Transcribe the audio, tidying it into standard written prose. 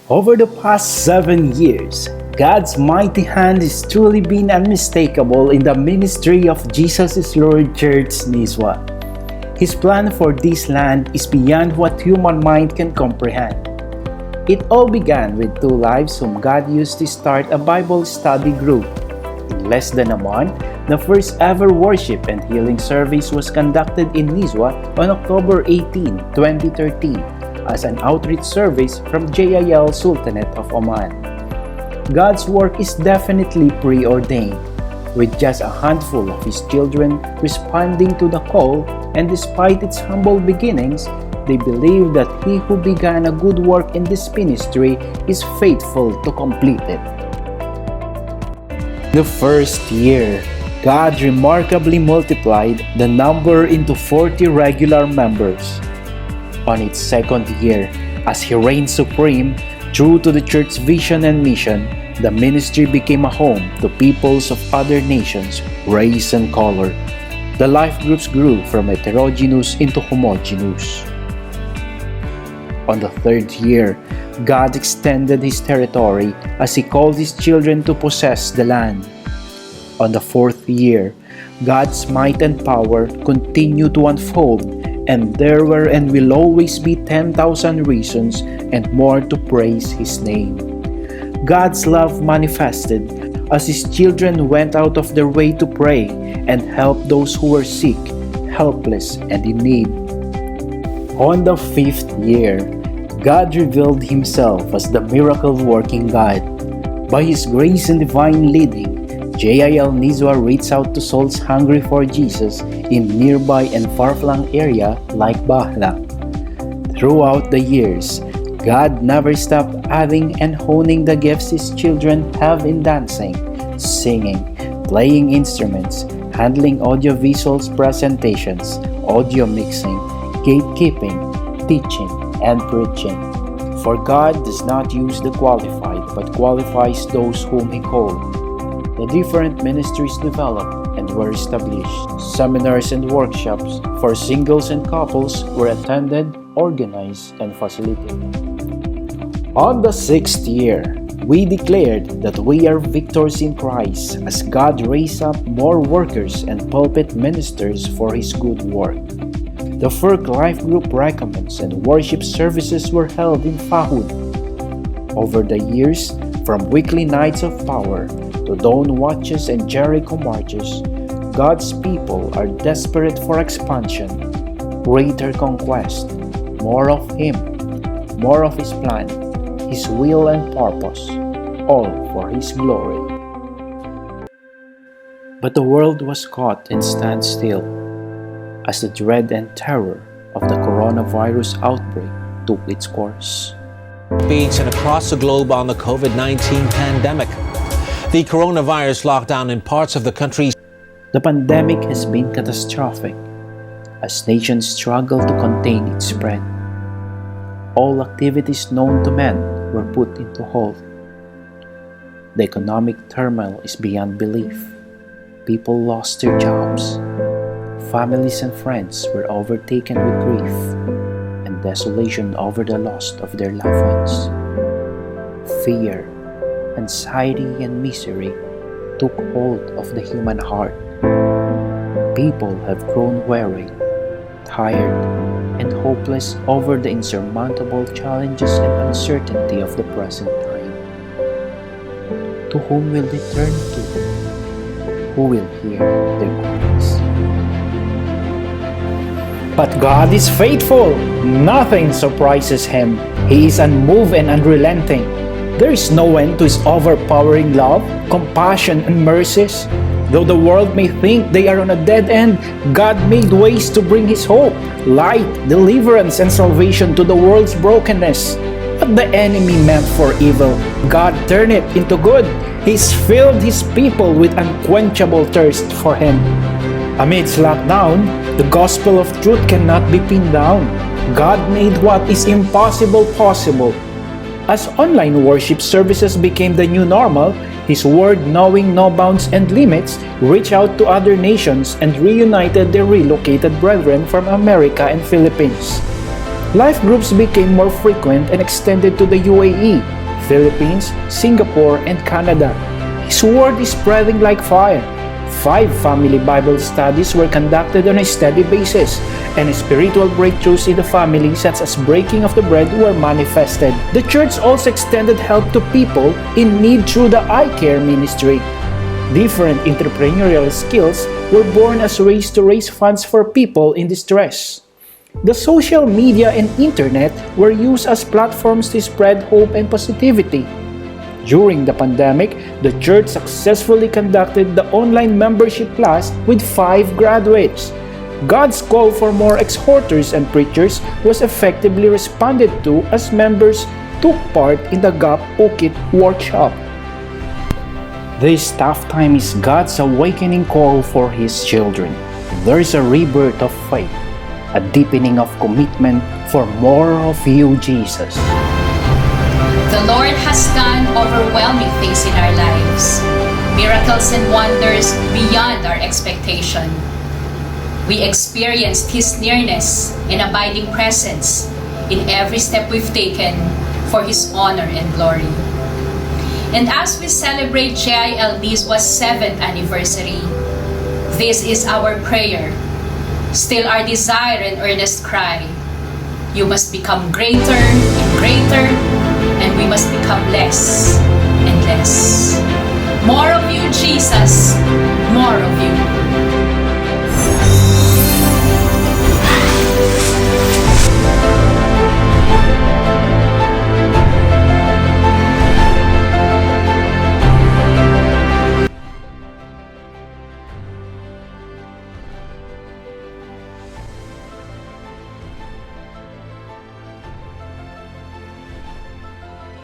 Over the past 7 years, God's mighty hand has truly been unmistakable in the ministry of Jesus is Lord Church NIZWA. His plan for this land is beyond what human mind can comprehend. It all began with two lives whom God used to start a Bible study group. In less than a month, the first ever worship and healing service was conducted in NIZWA on October 18, 2013 as an outreach service from JIL Sultanate of Oman. God's work is definitely preordained, with just a handful of His children responding to the call, and despite its humble beginnings, they believe that He who began a good work in this ministry is faithful to complete it. The first year, God remarkably multiplied the number into 40 regular members. On its second year, as He reigned supreme, true to the church's vision and mission, the ministry became a home to peoples of other nations, race, and color. The life groups grew from heterogeneous into homogeneous. On the third year, God extended His territory as He called His children to possess the land. On the fourth year, God's might and power continued to unfold, and there were and will always be 10,000 reasons and more to praise His name. God's love manifested as His children went out of their way to pray and help those who were sick, helpless, and in need. On the fifth year, God revealed Himself as the miracle-working God. By His grace and divine leading, JIL NIZWA reached out to souls hungry for Jesus in nearby and far-flung area like Bahla. Throughout the years, God never stopped adding and honing the gifts His children have in dancing, singing, playing instruments, handling audiovisuals presentations, audio mixing, gatekeeping, teaching, and preaching. For God does not use the qualified but qualifies those whom He called. The different ministries developed and were established. Seminars and workshops for singles and couples were attended, organized, and facilitated. On the sixth year, we declared that we are victors in Christ as God raised up more workers and pulpit ministers for His good work. The FERC Life Group recommends and worship services were held in Fahud. Over the years, from weekly nights of power to dawn watches and Jericho marches, God's people are desperate for expansion, greater conquest, more of Him, more of His plan, His will and purpose, all for His glory. But the world was caught in standstill as the dread and terror of the coronavirus outbreak took its course. Beats and across the globe on the COVID-19 pandemic. The coronavirus lockdown in parts of the country. The pandemic has been catastrophic as nations struggle to contain its spread. All activities known to man were put into hold. The economic turmoil is beyond belief. People lost their jobs. Families and friends were overtaken with grief and desolation over the loss of their loved ones. Fear, anxiety, and misery took hold of the human heart. People have grown weary, tired, and hopeless over the insurmountable challenges and uncertainty of the present time. To whom will they turn to? Who will hear their cries? But God is faithful. Nothing surprises Him. He is unmoved and unrelenting. There is no end to His overpowering love, compassion, and mercies. Though the world may think they are on a dead end, God made ways to bring His hope, light, deliverance, and salvation to the world's brokenness. What the enemy meant for evil, God turned it into good. He's filled His people with unquenchable thirst for Him. Amidst lockdown, the gospel of truth cannot be pinned down. God made what is impossible possible. As online worship services became the new normal, His word, knowing no bounds and limits, reached out to other nations and reunited their relocated brethren from America and Philippines. Life groups became more frequent and extended to the UAE, Philippines, Singapore, and Canada. His word is spreading like fire. 5 family Bible studies were conducted on a steady basis, and spiritual breakthroughs in the family such as breaking of the bread were manifested. The church also extended help to people in need through the eye care ministry. Different entrepreneurial skills were born as ways to raise funds for people in distress. The social media and internet were used as platforms to spread hope and positivity. During the pandemic, the church successfully conducted the online membership class with 5 graduates. God's call for more exhorters and preachers was effectively responded to as members took part in the GAP Ukit workshop. This tough time is God's awakening call for His children. There is a rebirth of faith, a deepening of commitment for more of you, Jesus. The Lord has done overwhelming things in our lives, miracles and wonders beyond our expectation. We experienced His nearness and abiding presence in every step we've taken for His honor and glory. And as we celebrate JIL NIZWA's 7th anniversary, this is our prayer, still our desire and earnest cry. You must become greater and greater, and we must become less and less. More of you, Jesus, more of you.